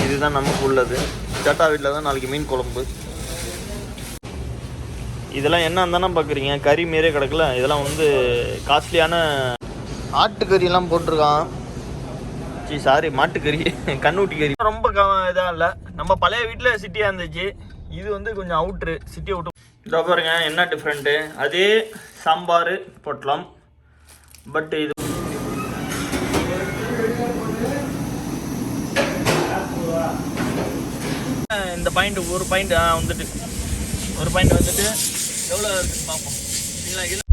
இதுதான் நமக்கு உள்ளது. சேட்டா வீட்டில் தான் நாளைக்கு மீன் குழம்பு. இதெல்லாம் என்ன தானே பார்க்குறீங்க, கறி மாரியே கிடக்கல. இதெல்லாம் வந்து காஸ்ட்லியான ஆட்டுக்கறியெல்லாம் போட்டிருக்கான். சாரி, மாட்டுக்கறி, கண்ணூட்டி கறி. ரொம்ப இதாக இல்லை, நம்ம பழைய வீட்டில் சிட்டியாக இருந்துச்சு. இது வந்து கொஞ்சம் அவுட்ரு, சிட்டி அவுட்ரு. இதோ பாருங்க என்ன டிஃப்ரெண்ட்டு. அதே சாம்பார் போட்டலாம், பட் இது இந்த பாயிண்ட் ஒரு பாயிண்ட் வந்துட்டு எவ்வளோ இருக்குன்னு பார்ப்போம். சரிங்களா?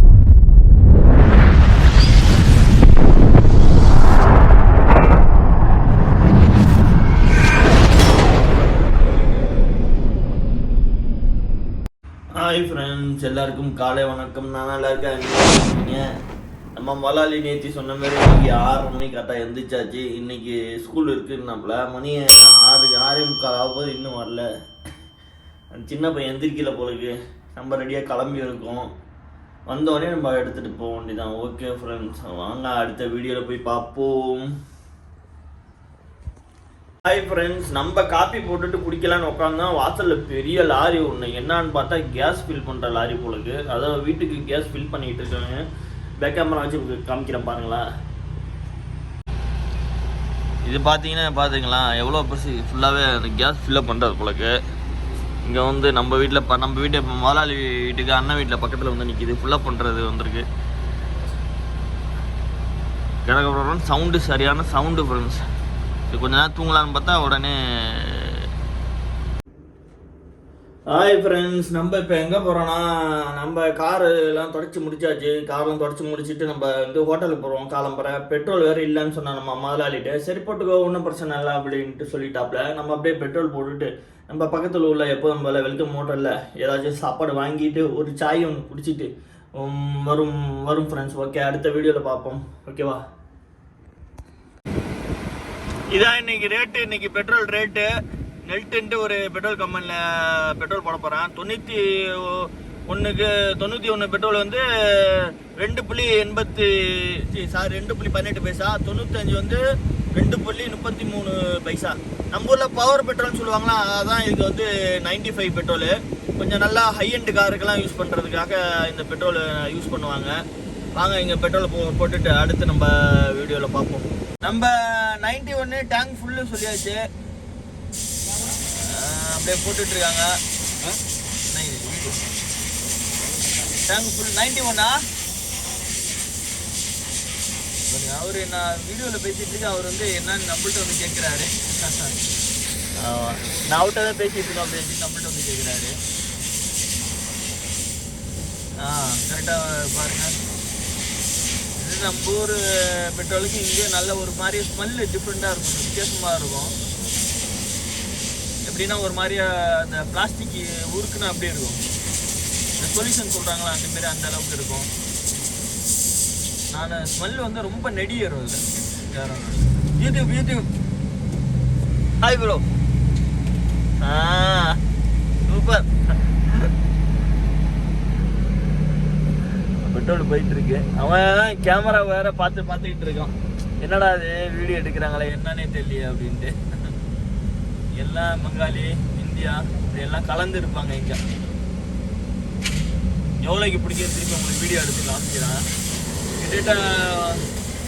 ஹாய் ஃப்ரெண்ட்ஸ், எல்லாருக்கும் காலை வணக்கம். நான் நல்லா இருக்கேன். நம்ம முதலாளி நேற்று சொன்ன மாதிரி இன்றைக்கி 6 மணி கரெக்டாக எழுந்திரிச்சாச்சு. இன்றைக்கி ஸ்கூல் இருக்குன்னாப்புல. மணி 6:45 ஆகும்போது இன்னும் வரல. சின்ன பையன் எந்திரிக்கல போலுக்கு. நம்ம ரெடியாக கிளம்பி இருக்கோம். வந்தோடனே நம்ம எடுத்துகிட்டு போக வேண்டியதான். ஓகே ஃப்ரெண்ட்ஸ், வாங்க அடுத்த வீடியோவில் போய் பார்ப்போம். ஹாய் ஃப்ரெண்ட்ஸ், நம்ம காப்பி போட்டுட்டு குடிக்கலான்னு உட்காந்தா வாசலில் பெரிய லாரி ஒன்று. என்னான்னு பார்த்தா கேஸ் ஃபில் பண்ணுற லாரி போலுக்கு. அதாவது வீட்டுக்கு கேஸ் ஃபில் பண்ணிகிட்டு இருக்காங்க. பேக் கேமரா வச்சு காமிக்கிறேன் பாருங்களா. இது பார்த்தீங்களா எவ்வளோ பஸ் ஃபுல்லாகவே அந்த கேஸ் ஃபில்லப் பண்ணுறது போலுக்கு. இங்கே வந்து நம்ம வீட்டு முதலாளி வீட்டுக்கு அண்ணன் வீட்டில் பக்கத்தில் வந்து நிற்கிது. ஃபுல்லப் பண்ணுறது வந்திருக்கு. கிடக்க சவுண்டு, சரியான சவுண்டு ஃப்ரெண்ட்ஸ். இது கொஞ்ச நேரம் தூங்கலான்னு பார்த்தா உடனே. ஹாய் ஃப்ரெண்ட்ஸ், நம்ம இப்போ எங்கே போகிறோன்னா, நம்ம காரெல்லாம் தொடச்சி முடிச்சாச்சு. காரெலாம் தொடச்சி முடிச்சுட்டு நம்ம வந்து ஹோட்டலுக்கு போகிறோம். காலம்புற பெட்ரோல் வேறு இல்லைன்னு சொன்னால் நம்ம முதலாளிட்டு, சரி போட்டுக்கோ ஒன்றும் பிரச்சனை இல்லை அப்படின்ட்டு சொல்லிட்டாப்புல. நம்ம அப்படியே பெட்ரோல் போட்டுட்டு நம்ம பக்கத்தில் உள்ள எப்போதும் போல் வெல்கம் ஹோட்டலில் ஏதாச்சும் சாப்பாடு வாங்கிட்டு ஒரு சாய் ஒன்று குடிச்சிட்டு வரும் ஃப்ரெண்ட்ஸ். ஓகே, அடுத்த வீடியோவில் பார்ப்போம். ஓகேவா? இதான் இன்னைக்கு ரேட்டு. இன்னைக்கு பெட்ரோல் ரேட்டு நெல்ட்டுன்ட்டு ஒரு பெட்ரோல் கம்பெனியில் பெட்ரோல் போட போகிறேன். 91 பெட்ரோல் வந்து 2.18 பைசா. 95 வந்து 2.33 பைசா. நம்ம ஊரில் பவர் பெட்ரோல்னு சொல்லுவாங்களா, அதான் இதுக்கு வந்து 95 பெட்ரோலு. கொஞ்சம் நல்லா ஹை எண்டு காருக்கெல்லாம் யூஸ் பண்ணுறதுக்காக இந்த பெட்ரோல் யூஸ் பண்ணுவாங்க. வாங்க இங்கே பெட்ரோலை போட்டுட்டு அடுத்து நம்ம வீடியோவில் பார்ப்போம். நம்ம 91 டேங்க் ஃபுல்லு சொல்லியாச்சு. அப்படியே போட்டுட்ருக்காங்க. Tank full 91. அவர் நான் வீடியோவில் பேசிகிட்டு இருக்கேன். அவர் வந்து என்னன்னு நம்மள்கிட்ட வந்து கேட்குறாரு. நான் அவர்கிட்ட தான் பேசிகிட்டு இருக்கேன் அப்படின்னு நம்மள்கிட்ட வந்து கேட்குறாரு. கரெக்டாக பாருங்கள். இது நம்ம ஊர் பெட்ரோலுக்கு இங்கே நல்ல ஒரு மாதிரி ஸ்மெல்லு டிஃப்ரெண்ட்டாக இருக்கும், வித்தியாசமாக இருக்கும். எப்படின்னா ஒரு மாதிரியா அந்த பிளாஸ்டிக் உருக்குன்னா அப்படியே இருக்கும். இந்த சொல்யூஷன் சொல்கிறாங்களா அந்தமாரி அந்த அளவுக்கு இருக்கும். நான் ஸ்மெல் வந்து ரொம்ப நெடியேறும். இல்லை YouTube hi bro. Super. Petrol போயிட்டு இருக்கு. அவன் கேமரா வேற பார்த்துக்கிட்டு இருக்கான். என்னடா அது வீடியோ எடுக்கிறாங்களே என்னன்னே தெரியல அப்படின்ட்டு. எல்லாம் பங்காளி, இந்தியா இப்படி எல்லாம் கலந்து இருப்பாங்க. இங்கே எவ்வளோக்கு பிடிக்குது திருப்பி உங்களுக்கு வீடியோ எடுத்து காமிக்கிறேன். கிட்டத்தட்ட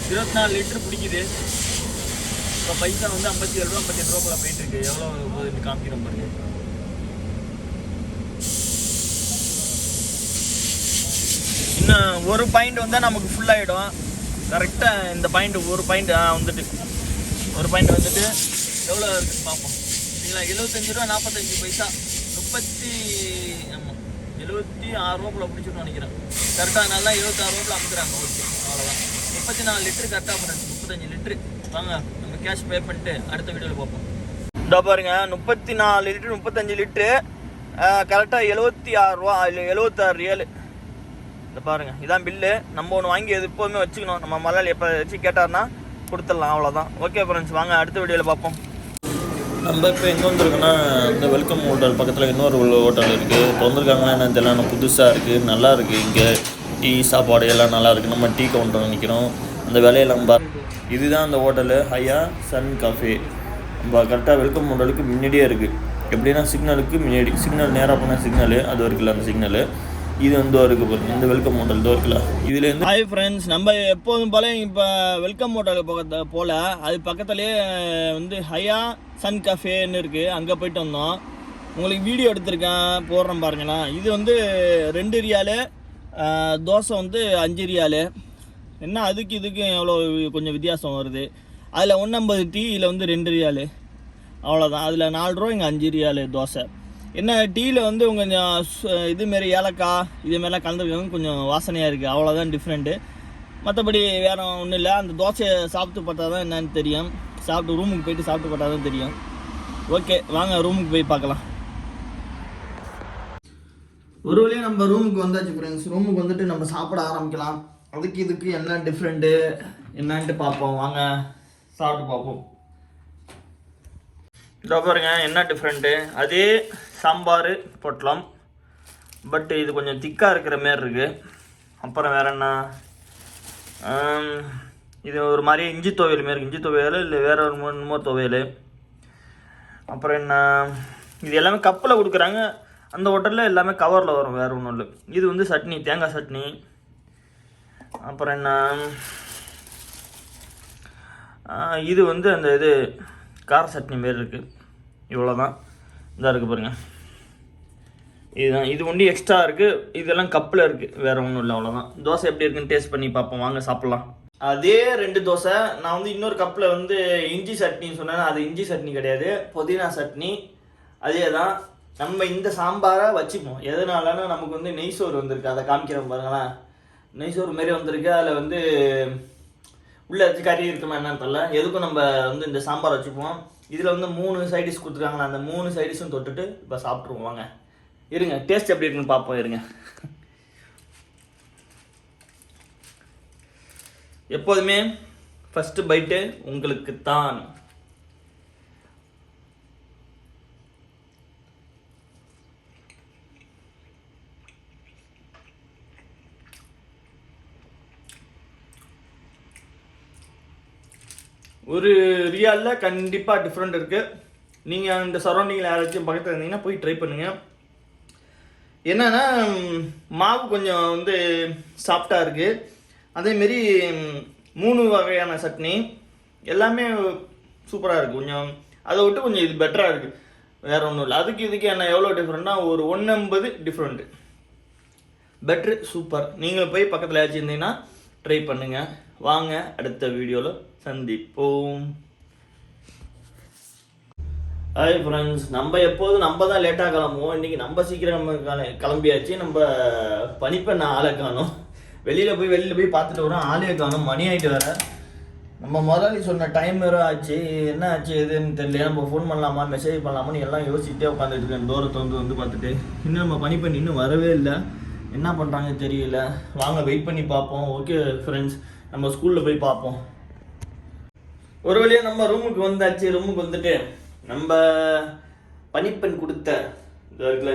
24 லிட்டர் பிடிக்குது. இப்போ பைசா வந்து 57 ரூபா 58 ரூபா போல போயிட்டு இருக்கு. எவ்வளோ போகுதுன்னு காமிக்கிறோம் பாருங்க. இன்னும் ஒரு பாயிண்ட் வந்தால் நமக்கு ஃபுல்லாகிடும். கரெக்டாக இந்த பாயிண்ட் ஒரு பாயிண்ட் வந்துட்டு எவ்வளோ இருக்குன்னு பார்ப்போம். சரிங்களா? 75 ரூபா 45 பைசா. 76 ரூபா போல பிடிச்சிட்டு நினைக்கிறேன். கரெக்டாக நல்லா 76 ரூபாய் அமுக்குறாங்க. ஓகே, அவ்வளோதான். 34 லிட்டரு கரெக்டாக போகிறேன். 35 லிட்டரு. வாங்க நம்ம கேஷ் பே பண்ணிட்டு அடுத்த வீடியோவில் பார்ப்போம். இதோ பாருங்க, 34 லிட்டரு 35 லிட்டரு கரெக்டாக 76 ரூபா 76 ரியல். இதை பாருங்கள், இதான் பில்லு. நம்ம ஒன்று வாங்கி எது எப்போதுமே வச்சுக்கணும். நம்ம முதலாளி எப்போ வச்சு கேட்டார்னா கொடுத்துடலாம். அவ்வளோதான். ஓகே ஃப்ரெண்ட்ஸ், வாங்க அடுத்த வீடியோவில் பார்ப்போம். நம்ம இப்போ எங்கே வந்துருக்கோன்னா, இந்த வெல்கம் ஹோட்டல் பக்கத்தில் இன்னொரு ஹோட்டல் இருக்குது. இப்போ வந்திருக்காங்கன்னா என்ன தெரியல, புதுசாக இருக்குது, நல்லா இருக்குது. இங்கே டீ சாப்பாடு எல்லாம் நல்லா இருக்குது. நம்ம டீ கவுண்டர் நிற்கிறோம். அந்த விலையெல்லாம் இதுதான் அந்த ஹோட்டலு, ஹையா சன் காஃபே. நம்ம கரெக்டாக வெல்கம் மாடலுக்கு முன்னாடியே இருக்குது. எப்படின்னா சிக்னலுக்கு முன்னாடி, சிக்னல் நேராக போனால் சிக்னலு அது இருக்குல்ல, அந்த சிக்னலு இது வந்து இருக்குது பாருங்க. இந்த வெல்கம் ஹோட்டல் தான் இருக்குல்ல இதுலேருந்து. ஹாய் ஃப்ரெண்ட்ஸ், நம்ம எப்போதும் போல இப்போ வெல்கம் ஹோட்டலுக்கு போல் அது பக்கத்துலேயே வந்து ஹையா சன் கஃபேன்னு இருக்குது, அங்கே போயிட்டு வந்தோம். உங்களுக்கு வீடியோ எடுத்திருக்கேன், போடுறேன் பாருங்களா. இது வந்து 2 ரியாலு, தோசை வந்து 5 ரியாலு. என்ன அதுக்கு இதுக்கும் எவ்வளோ கொஞ்சம் வித்தியாசம் வருது. அதில் 150 டீ, இதில் வந்து 2 ரியாலு, அவ்வளோதான். அதில் 4 ரூபா, இங்கே 5 ரியாலு தோசை. என்ன டீயில் வந்து கொஞ்சம் இதுமாரி ஏலக்காய் இதுமாரிலாம் கலந்துருக்காங்க, கொஞ்சம் வாசனையாக இருக்குது, அவ்வளோதான் டிஃப்ரெண்ட்டு. மற்றபடி வேறு ஒன்றும் இல்லை. அந்த தோசையை சாப்பிட்டு பார்த்தா தான் என்னன்னு தெரியும். சாப்பிட்டு ரூமுக்கு போயிட்டு சாப்பிட்டு பார்த்தா தான் தெரியும். ஓகே, வாங்க ரூமுக்கு போய் பார்க்கலாம். ஒரு வழியாக நம்ம ரூமுக்கு வந்தாச்சு ஃப்ரெண்ட்ஸ். ரூமுக்கு வந்துட்டு நம்ம சாப்பிட ஆரம்பிக்கலாம். அதுக்கு இதுக்கு என்ன டிஃப்ரெண்ட்டு என்னன்ட்டு பார்ப்போம். வாங்க சாப்பிட்டு பார்ப்போம். இதோ பாருங்க என்ன டிஃப்ரெண்ட்டு. அதே சாம்பார் பொட்டலம், பட் இது கொஞ்சம் திக்காக இருக்கிற மாரி இருக்குது. அப்புறம் வேறு என்ன, இது ஒரு மாதிரி இஞ்சி துவையல் மாரி, இஞ்சி துவையல் இல்லை வேறு ஒரு 3 துவையல். அப்புறம் என்ன, இது எல்லாமே கப்பில் கொடுக்குறாங்க. அந்த ஹோட்டலில் எல்லாமே கவரில் வரும், வேறு ஒன்றும் இல்லை. இது வந்து சட்னி, தேங்காய் சட்னி. அப்புறம் என்ன, இது வந்து அந்த இது கார சட்னி மாரி இருக்குது. இவ்வளோதான். இதாக இருக்குது பாருங்கள், இதுதான். இது ஒண்டி எக்ஸ்ட்ரா இருக்குது, இதெல்லாம் கப்பில் இருக்குது, வேறு ஒன்றும் இல்லை, அவ்வளோதான். தோசை எப்படி இருக்குன்னு டேஸ்ட் பண்ணி பார்ப்போம், வாங்க சாப்பிட்லாம். அதே 2 தோசை. நான் வந்து இன்னொரு கப்பில் வந்து இஞ்சி சட்னின்னு சொன்னேன், அது இஞ்சி சட்னி கிடையாது, புதினா சட்னி. அதே தான். நம்ம இந்த சாம்பாரை வச்சுப்போம். எதனாலன்னா நமக்கு வந்து நெய்சோறு வந்திருக்கு, அதை காமிக்கிறோம் பாருங்களேன். நெய்சோறு மாரி வந்திருக்கு. அதில் வந்து உள்ளே வச்சு கறி இருக்குமா என்னன்னு தெரியல. எதுக்கும் நம்ம வந்து இந்த சாம்பார் வச்சுப்போம். இதில் வந்து 3 சைடிஷ் கொடுத்துருக்காங்களா, அந்த 3 சைடிஷும் தொட்டுட்டு இப்போ சாப்பிட்ருவோம். வாங்க இருங்க, டேஸ்ட் எப்படி இருக்குன்னு பார்ப்போம். இருங்க. எப்போதுமே ஃபஸ்ட்டு பைட்டு உங்களுக்கு தான். ஒரு ரியாலில் கண்டிப்பாக டிஃப்ரெண்ட் இருக்குது. நீங்கள் இந்த சரௌண்டிங்கில் யாராச்சும் பக்கத்தில் இருந்தீங்கன்னா போய் ட்ரை பண்ணுங்கள். என்னென்னா மாவு கொஞ்சம் வந்து சாஃப்டாக இருக்குது. அதேமாரி 3 வகையான சட்னி எல்லாமே சூப்பராக இருக்குது. கொஞ்சம் அதை விட்டு கொஞ்சம் இது பெட்டராக இருக்குது, வேறு ஒன்றும் இல்லை. அதுக்கு இதுக்கு என்ன எவ்வளோ டிஃப்ரெண்ட்னா ஒரு 150 டிஃப்ரெண்ட்டு. பெட்ரு, சூப்பர். நீங்கள் போய் பக்கத்தில் ஏதாச்சும் இருந்தீங்கன்னா ட்ரை பண்ணுங்கள். வாங்க அடுத்த வீடியோவில் சந்திப்போம். ஹாய் ஃப்ரெண்ட்ஸ், நம்ம எப்போதும் நம்ம தான் லேட்டாக கிளம்புவோம். இன்றைக்கி நம்ம சீக்கிரம் கிளம்பியாச்சு. நம்ம பனிப்பெண்ண ஆளை காணும். வெளியில் போய் பார்த்துட்டு வரோம், ஆளே காணும். மணி ஆகிட்டு வேறு. நம்ம முதலாளி சொன்ன டைம் வேறு ஆச்சு. என்ன ஆச்சு எதுன்னு தெரியல. நம்ம ஃபோன் பண்ணலாமா மெசேஜ் பண்ணலாமான்னு எல்லாம் யோசிச்சுட்டே உட்காந்துட்டு இருக்கேன். தூரத்தை வந்து பார்த்துட்டு இன்னும் நம்ம பனிப்பெண் இன்னும் வரவே இல்லை. என்ன பண்ணுறாங்க தெரியல. வாங்க வெயிட் பண்ணி பார்ப்போம். ஓகே ஃப்ரெண்ட்ஸ், நம்ம ஸ்கூலில் போய் பார்ப்போம். ஒரு வழியாக நம்ம ரூமுக்கு வந்தாச்சு. ரூமுக்கு வந்துட்டு நம்ம பனிப்பெண் கொடுத்த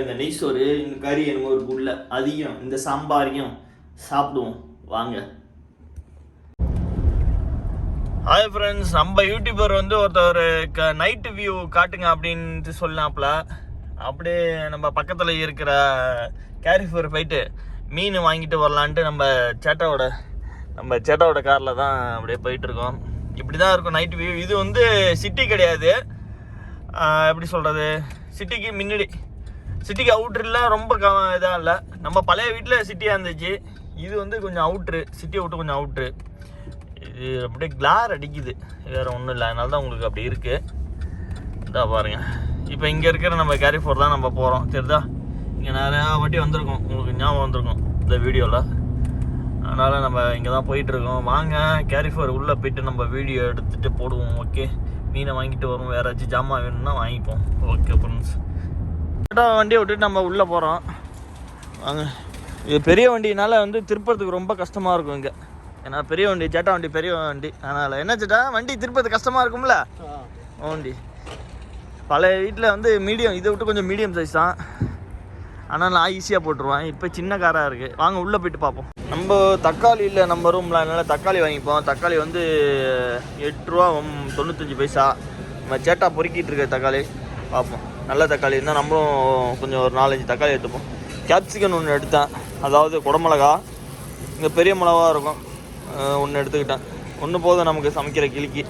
இந்த நெய்சோறு, இந்த கறி என்னமோ இருக்குள்ள, அதையும் இந்த சாம்பாரையும் சாப்பிடுவோம். வாங்க. ஹாய் ஃப்ரெண்ட்ஸ், நம்ம யூடியூபர் வந்து ஒருத்தர் நைட்டு வியூ காட்டுங்க அப்படின்ட்டு சொன்னாப்புல. அப்படியே நம்ம பக்கத்தில் இருக்கிற கேரிஃபோர் போயிட்டு மீன் வாங்கிட்டு வரலான்ட்டு நம்ம சேட்டாவோட காரில் தான் அப்படியே போயிட்டுருக்கோம். இப்படி தான் இருக்கும் நைட் வியூ. இது வந்து சிட்டி கிடையாது, எப்படி சொல்கிறது, சிட்டிக்கு முன்னாடி, சிட்டிக்கு அவுட்ரில் ரொம்ப இதாக இல்லை. நம்ம பழைய வீட்டில் சிட்டியாக இருந்துச்சு. இது வந்து கொஞ்சம் அவுட்ரு, சிட்டியை விட்டு கொஞ்சம் அவுட்ரு. இது அப்படியே கிளார் அடிக்குது, வேறு ஒன்றும் இல்லை. அதனால தான் உங்களுக்கு அப்படி இருக்குது. இதாக பாருங்கள். இப்போ இங்கே இருக்கிற நம்ம கேரிஃபோர் தான் நம்ம போகிறோம். தெரியுதா? இங்கே நிறையா வாட்டி வந்திருக்கோம், உங்களுக்கு ஞாபகம் வந்திருக்கும் இந்த வீடியோவில். அதனால் நம்ம இங்கே தான் போயிட்டுருக்கோம். வாங்க கேரிஃபோர் உள்ளே போய்ட்டு நம்ம வீடியோ எடுத்துகிட்டு போடுவோம். ஓகே, மீனை வாங்கிட்டு வரும், வேறு ஏதாச்சும் ஜாமான் வேணும்னா வாங்கிப்போம். ஓகே ஃப்ரெண்ட்ஸ், வண்டியை விட்டுட்டு நம்ம உள்ளே போகிறோம். வாங்க. இது பெரிய வண்டினால வந்து திருப்பறதுக்கு ரொம்ப கஷ்டமாக இருக்கும் இங்கே. ஏன்னா பெரிய வண்டி, சேட்டா வண்டி பெரிய வண்டி. அதனால் என்ன சேட்டா, வண்டி திருப்பறதுக்கு கஷ்டமாக இருக்கும்ல. வண்டி பழைய வீட்டில் வந்து மீடியம், இதை விட்டு கொஞ்சம் மீடியம் சைஸ் தான். ஆனால் நான் ஈஸியாக போட்டுருவேன். இப்போ சின்ன காராக இருக்குது. வாங்க உள்ளே போய்ட்டு பார்ப்போம். நம்ம தக்காளி இல்லை நம்ம ரூமில், அதனால் தக்காளி வாங்கிப்போம். தக்காளி வந்து 8 ரூபா 95 பைசா. நம்ம சேட்டா பொறுக்கிட்டு இருக்க தக்காளி பார்ப்போம். நல்ல தக்காளி இருந்தால் நம்மளும் கொஞ்சம் ஒரு 4-5 தக்காளி எடுத்துப்போம். கேப்சிகன் ஒன்று எடுத்தேன், அதாவது குடமிளகா, இங்கே பெரிய மிளகா இருக்கும், ஒன்று எடுத்துக்கிட்டேன். ஒன்று போதும் நமக்கு சமைக்கிற கிளிக்கு.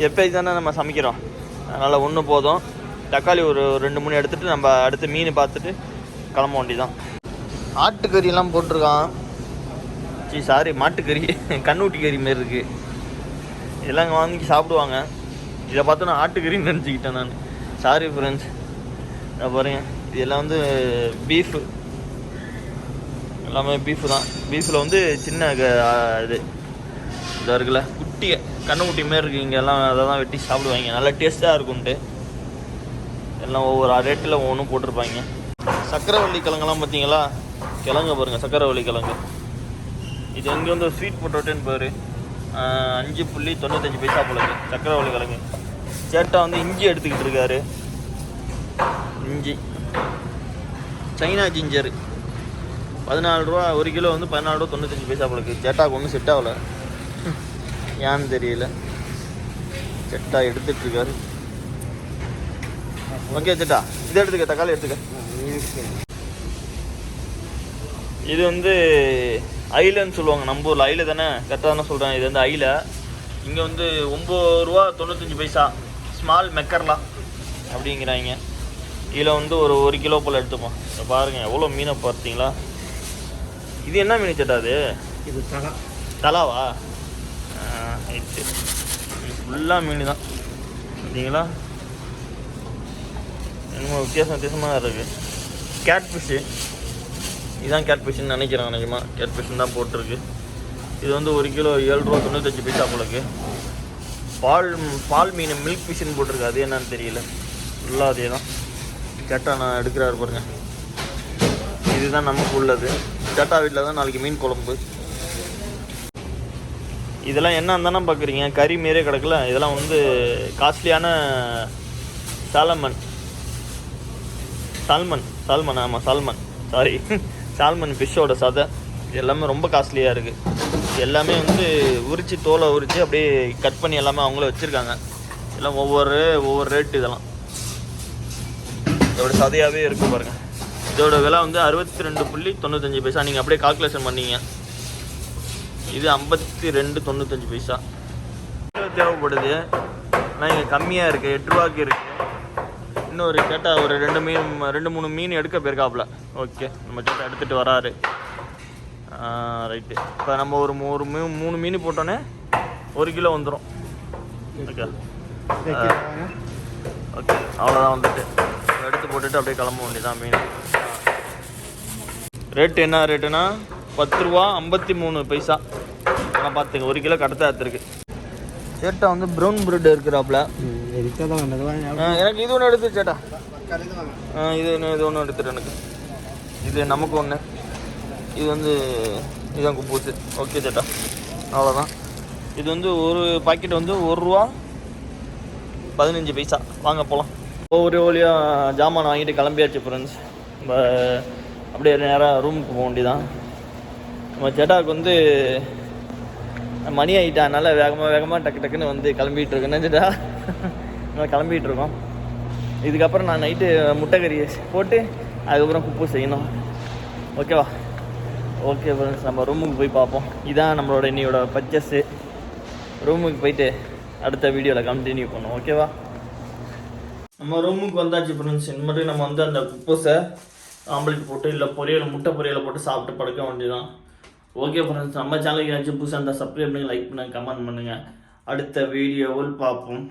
எப்போயும் தானே நம்ம சமைக்கிறோம், அதனால் ஒன்று போதும். தக்காளி ஒரு 2-3 எடுத்துகிட்டு நம்ம அடுத்து மீன் பார்த்துட்டு கிளம்ப வேண்டிதான். ஆட்டுக்கறியெல்லாம் போட்டிருக்கான். சாரி, மாட்டுக்கறி, கண்ணூட்டி கறி மாரி இருக்குது. இதெல்லாம் இங்கே வாங்கி சாப்பிடுவாங்க. இதை பார்த்து நான் ஆட்டுக்கறின்னு நினச்சிக்கிட்டேன் நான். Sorry friends. இதை பாருங்க, இதெல்லாம் வந்து பீஃபு, எல்லாமே பீஃபு தான். பீஃபில் வந்து சின்ன இது இதாக இருக்குல்ல, குட்டியை கண்ணுக்குட்டி மாரி இருக்குது. இங்கே எல்லாம் அதை தான் வெட்டி சாப்பிடுவாங்க, நல்லா டேஸ்ட்டாக இருக்கும்ன்ட்டு. எல்லாம் ஒவ்வொரு ரேட்டில் ஒவ்வொன்றும் போட்டிருப்பாங்க. சக்கரவள்ளி கிழங்கெல்லாம் பார்த்தீங்களா, கிழங்கு பாருங்கள், சக்கரவள்ளி கிழங்கு. இது இங்கே வந்து ஸ்வீட் பொட்டோட்டோன்னு பேர். 5.95 பைசா போலக்கு சக்கரவள்ளி கிழங்கு. சேட்டா வந்து இஞ்சி எடுத்துக்கிட்டு இருக்காரு. இஞ்சி சைனா ஜிஞ்சரு 14 ரூபா, 1 கிலோ வந்து 14 ரூபா 95 பைசா போலக்கு. சேட்டாவுக்கு ஒன்றும் செட் ஆகலை, ஏன்னு தெரியல. சேட்டா எடுத்துகிட்டு இருக்காரு. ஓகே சேட்டா, இதை எடுத்துக்க, தக்காளி எடுத்துக்க. இது வந்து ஐலன்னு சொல்லுவாங்க, நம்ம ஊரில் ஐல தானே, கரெக்டாக தானே சொல்கிறேன். இது வந்து ஐல. இங்கே வந்து 9 ரூபா 95 பைசா ஸ்மால் மெக்கர்லா அப்படிங்கிறாங்க. இதில் வந்து ஒரு கிலோ போல் எடுத்துப்போம். இப்போ பாருங்கள் எவ்வளோ மீனை பார்த்தீங்களா. இது என்ன மீன் சேட்டா? அது இது தலாவா? ரைட்டு, இது ஃபுல்லாக மீன் தான் பார்த்தீங்களா. என்னமோ வித்தியாசமாக இருக்குது. கேட் ஃபிஷ்ஷு, இதுதான் கேட் ஃபிஷ்ஷுன்னு நினைக்கிறேன். நிஜமாக கேட் ஃபிஷ்ஷுன்னு தான் போட்டிருக்கு. இது வந்து 1 கிலோ 7 ரூபா 95 பைசா போலக்கு. பால் மீன் மில்க் ஃபிஷ்ஷுன்னு போட்டிருக்கு, அது என்னன்னு தெரியல. ஃபுல்லாக அதே தான். சேட்டா நான் எடுக்கிறாரு பாருங்க. இதுதான் நமக்கு உள்ளது. சேட்டா வீட்டில் தான் நாளைக்கு மீன் குழம்பு. இதெல்லாம் என்ன தானே பார்க்குறீங்க, கறி மாரியே கிடக்கல. இதெல்லாம் வந்து காஸ்ட்லியான சால்மன். ஆமாம் சால்மன், சாரி, சால்மன் ஃபிஷ்ஷோட சதை. இது எல்லாமே ரொம்ப காஸ்ட்லியாக இருக்குது. இது எல்லாமே வந்து உரித்து, தோலை உரித்து அப்படியே கட் பண்ணி எல்லாமே அவங்களே வச்சுருக்காங்க. எல்லாம் ஒவ்வொரு ரேட்டு. இதெல்லாம் இதோட சதையாகவே இருக்குது பாருங்கள். இதோட விலை வந்து 62.95 பைசா. நீங்கள் அப்படியே கால்குலேஷன் பண்ணீங்க, இது 52.95 பைசா தேவைப்படுது. ஆனால் இங்கே கம்மியாக இருக்குது, 8 ரூபாய்க்கு இருக்குது. இன்னொரு கேட்டால் ஒரு 2-3 மீன் எடுக்க போயிருக்காப்புல. ஓகே, நம்ம கேட்டால் எடுத்துகிட்டு வராரு. ரைட்டு. இப்போ நம்ம ஒரு 3 மீன் போட்டோன்னே 1 கிலோ வந்துடும். ஓகே ஓகே, அவ்வளோதான். வந்துட்டு எடுத்து போட்டுட்டு அப்படியே கிளம்ப வேண்டியதான். மீன் ரேட்டு என்ன ரேட்டுனா 10 ரூபா 53 பைசா. ஆனால் பார்த்துங்க, 1 கிலோ கரெக்டாக எடுத்துருக்கு. சேட்டா வந்து ப்ரௌன் பிரெட் இருக்கிறாப்புல. எனக்கு இது ஒன்று எடுத்து சேட்டா. இது ஒன்று எடுத்துட்டு எனக்கு. இது நமக்கு ஒன்று. இது வந்து இதுதான் குப்பூசு. ஓகே சேட்டா, அவ்வளோதான். இது வந்து ஒரு பாக்கெட் வந்து 1 ரூபா 15 பைசா. வாங்க போகலாம். ஒவ்வொரு வழியாக ஜாமான் வாங்கிட்டு கிளம்பியாச்சு ஃப்ரெண்ட்ஸ். நம்ம அப்படியே நேராக ரூமுக்கு போக வேண்டியதான். நம்ம சேட்டாவுக்கு வந்து மணி ஆகிட்டானால வேகமாக டக்குன்னு வந்து கிளம்பிகிட்டு இருக்கேன். நினச்சிட்டா நம்ம கிளம்பிகிட்டு இருக்கோம். இதுக்கப்புறம் நான் நைட்டு முட்டைக்கறி போட்டு அதுக்கப்புறம் குப்பு செய்யணும். ஓகேவா? ஓகே ஃப்ரெண்ட்ஸ், நம்ம ரூமுக்கு போய் பார்ப்போம். இதான் நம்மளோட இன்னையோட பர்ச்சேஸு. ரூமுக்கு போயிட்டு அடுத்த வீடியோவில் கண்டினியூ பண்ணுவோம். ஓகேவா? நம்ம ரூமுக்கு வந்தாச்சு ஃப்ரெண்ட்ஸ். இந்த மாதிரி நம்ம வந்து அந்த குப்பஸை ஆம்பளைக்கு போட்டு இல்லை முட்டை பொரியலை போட்டு சாப்பிட்டு படுக்க வேண்டியதான். ஓகே ஃப்ரெண்ட்ஸ், நம்ம சேனலுக்கு ஏதாச்சும் புதுசாக இருந்தால் சப்ஸ்கிரைப் பண்ணுங்கள், லைக் பண்ணுங்கள், கமெண்ட் பண்ணுங்கள். அடுத்த வீடியோவில் பார்ப்போம்.